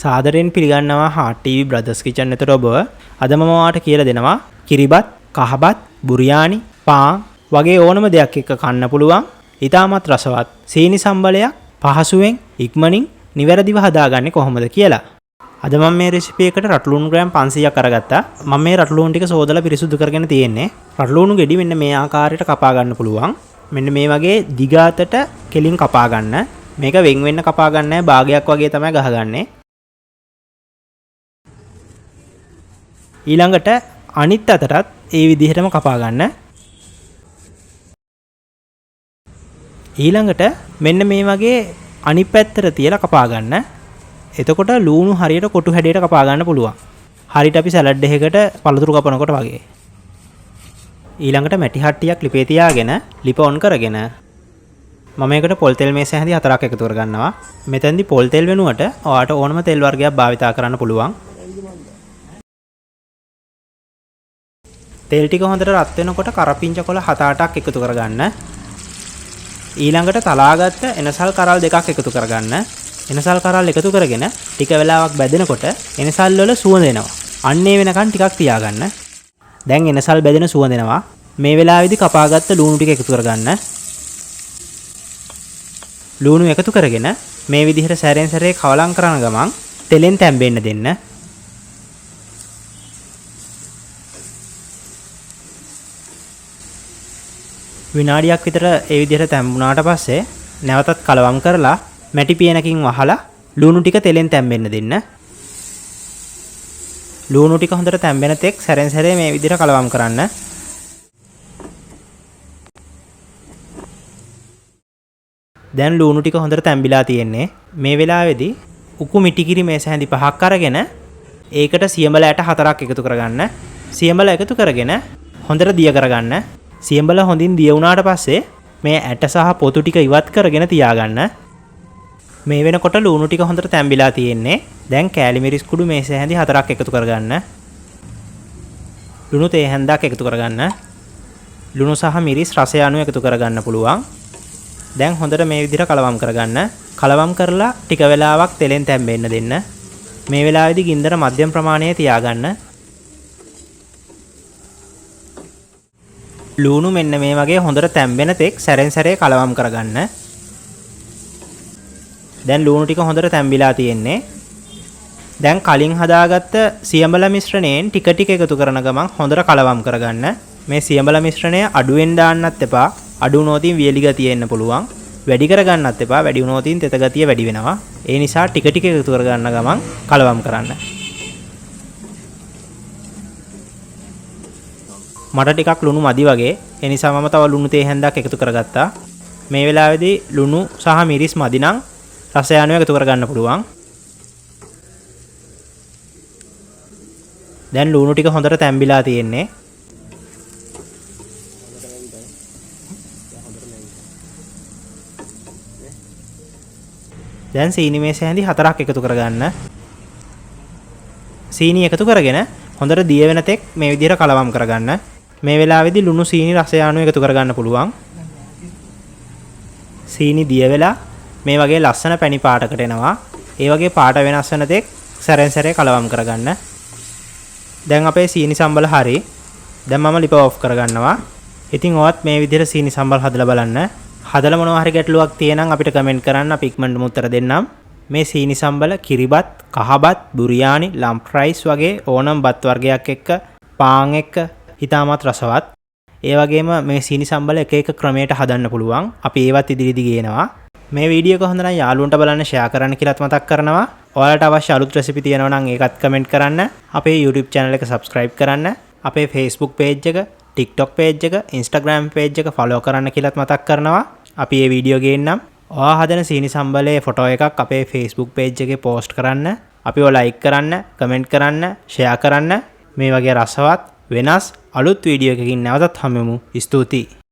සාදරයෙන් පිළිගන්නවා Heart TV Brothers Kitchen එතට ඔබ අද මම ඔයාලට කියලා දෙනවා කිරිබත්, කහබත්, බුරියානි, පාන් වගේ ඕනම දෙයක් එක්ක කන්න පුළුවන් ඉතාමත් රසවත් සීනි සම්බලයක් පහසුවෙන් ඉක්මනින් නිවැරදිව හදාගන්නේ කොහොමද කියලා. අද මම මේ රෙසිපි එකට රටලුණු ග්‍රෑම් 500ක් අරගත්තා. මම මේ රටලුණු ටික සෝදලා පිරිසුදු කරගෙන තියෙන්නේ. රටලුණු ගෙඩි මෙන්න මේ ආකාරයට කපා ගන්න පුළුවන්. මෙන්න මේ වගේ දිගාතට කෙලින් කපා ගන්න. මේක වෙන් වෙන්න කපා ගන්න නැහැ, භාගයක් වගේ තමයි ගහගන්නේ. ඊළඟට අනිත් අතටත් ඒ විදිහටම කපා ගන්න. ඊළඟට මෙන්න මේ වගේ අනිත් පැත්තට තියලා කපා ගන්න. එතකොට ලූණු හරියට කොටු හැඩයට කපා ගන්න පුළුවන්. හරියට අපි සලාඩ් එකකට පළතුරු කපනකොට වගේ. ඊළඟට මැටි හට්ටියක් ලිපේ තියාගෙන ලිප ඔන් කරගෙන මම මේකට පොල් තෙල් මේසය හැඳි 4ක් එකතු කරගන්නවා. මෙතෙන්දි පොල් තෙල් වෙනුවට ඔයාලට ඕනම තෙල් වර්ගයක් භාවිතා කරන්න පුළුවන්. තෙල් ටික හොඳට රත් වෙනකොට කරපිංචා කොළ 7-8ක් එකතු කරගන්න. ඊළඟට තලාගත්ත එනසල් කරල් දෙකක් එකතු කරගන්න. එනසල් කරල් එකතු කරගෙන ටික වෙලාවක් බැදෙනකොට එනසල් වල සුවඳ එනවා. අන්න ඒ වෙනකන් ටිකක් තියාගන්න. දැන් එනසල් බැදෙන සුවඳ එනවා. මේ වෙලාවේදී කපාගත්ත ලුණු ටික එකතු කරගන්න. ලුණු එකතු කරගෙන මේ විදිහට සැරෙන් සැරේ කවලම් කරන ගමන් තෙලෙන් තැම්බෙන්න දෙන්න. විනාඩියක් විතර ඒ විදිහට තැම්බුණාට පස්සේ නැවතත් කලවම් කරලා මැටි පියනකින් වහලා ලුණු ටික තෙලෙන් තැම්බෙන්න දෙන්න. ලුණු ටික හොඳට තැම්බෙන තෙක් සැරෙන් සැරේ මේ විදිහට කලවම් කරන්න. දැන් ලුණු ටික හොඳට තැම්බිලා තියෙන්නේ. මේ වෙලාවේදී උකු මිටිකිරි මේස හැඳි 5ක් අරගෙන ඒකට සියඹල ඇට 4ක් එකතු කරගන්න. සියඹල එකතු කරගෙන හොඳට දිය කරගන්න. සියඹල හොඳින් දිය වුණාට පස්සේ මේ ඇට සහ පොතු ටික ඉවත් කරගෙන තියාගන්න. මේ වෙනකොට ලුණු ටික හොඳට තැම්බිලා තියෙන්නේ. දැන් කෑලි මිරිස් කුඩු මේස හැඳි 4ක් එකතු කරගන්න. ලුණු තේ හැන්දක් එකතු කරගන්න. ලුණු සහ මිරිස් රසය අනුව එකතු කරගන්න පුළුවන්. දැන් හොඳට මේ විදිහට කලවම් කරගන්න. කලවම් කරලා ටික වෙලාවක් තෙලෙන් තැම්බෙන්න දෙන්න. මේ වෙලාවේදී ගින්දර මධ්‍යම ප්‍රමාණයේ තියාගන්න. ලුණු මෙන්න මේ වගේ හොඳට තැම්බෙන තෙක් සැරෙන් සැරේ කලවම් කරගන්න. දැන් ලුණු ටික හොඳට තැම්බිලා තියෙන්නේ. දැන් කලින් හදාගත්ත සියඹල මිශ්‍රණයෙන් ටික ටික එකතු කරන ගමන් හොඳට කලවම් කරගන්න. මේ සියඹල මිශ්‍රණය අඩුවෙන් දාන්නත් එපා. අඩු වුණොතින් වියලි ගතිය එන්න පුළුවන්. වැඩි කරගන්නත් එපා. වැඩි වුණොතින් තෙත ගතිය වැඩි වෙනවා. ඒ නිසා ටික ටික එකතු කරගන්න ගමන් කලවම් කරන්න. මට ටිකක් ලුණු මදි වගේ. ඒ නිසා මම තව ලුණු තේ හැන්දක් එකතු කරගත්තා. මේ වෙලාවේදී ලුණු සහ මිරිස් මදි නම් රසය අනුව එකතු කරගන්න පුළුවන්. දැන් ලුණු ටික හොඳට තැම්බිලා තියෙන්නේ. දැන් සීනි මේස හැඳි 4ක් එකතු කරගන්න. සීනි එකතු කරගෙන හොඳට දිය වෙන තෙක් මේ විදිහට කලවම් කරගන්න. මේ වෙලාවේදී ලුණු සීනි රසය අනුව එකතු කරගන්න පුළුවන්. සීනි දිය වෙලා මේ වගේ ලස්සන පැණි පාටකට එනවා. ඒ වගේ පාට වෙනස් වෙන තෙක් සැරෙන් සැරේ කලවම් කරගන්න. දැන් අපේ සීනි සම්බල හරි. දැන් මම ලිප ඔෆ් කරගන්නවා. ඉතින් ඔයත් මේ විදිහට සීනි සම්බල් හදලා බලන්න. හදලා මොනවා හරි ගැටලුවක් තියෙනම් අපිට කමෙන්ට් කරන්න. අපි ඉක්මනටම උත්තර දෙන්නම්. මේ සීනි සම්බල කිරිබත්, කහබත්, බුරියානි, ලම්ප් රයිස් වගේ ඕනම බත් වර්ගයක් එක්ක පාන් එක්ක ඉතාමත් රසවත්. ඒ වගේම මේ සීනි සම්බල එක එක ක්‍රමයකට හදන්න පුළුවන්. අපි ඒවත් ඉදිරියේදී ගේනවා. මේ වීඩියෝ එක හොඳ නම් යාළුවන්ට බලන්න ෂෙයා කරන්න කියලාත් මතක් කරනවා. ඔයාලට අවශ්‍ය අලුත් රෙසිපි තියෙනවා නම් ඒකත් කමෙන්ට් කරන්න. අපේ YouTube channel එක subscribe කරන්න. අපේ Facebook page එක, TikTok page එක, Instagram page එක follow කරන්න කියලාත් මතක් කරනවා. අපි මේ වීඩියෝ ගේන්නම්. ඔයා හදන සීනි සම්බලේ ෆොටෝ එකක් අපේ Facebook page එකේ post කරන්න. අපිව like කරන්න, comment කරන්න, share කරන්න. මේ වගේ රසවත් වෙනස් අලුත් වීඩියෝ එකකින් නැවතත් හමුවෙමු. ස්තුතියි.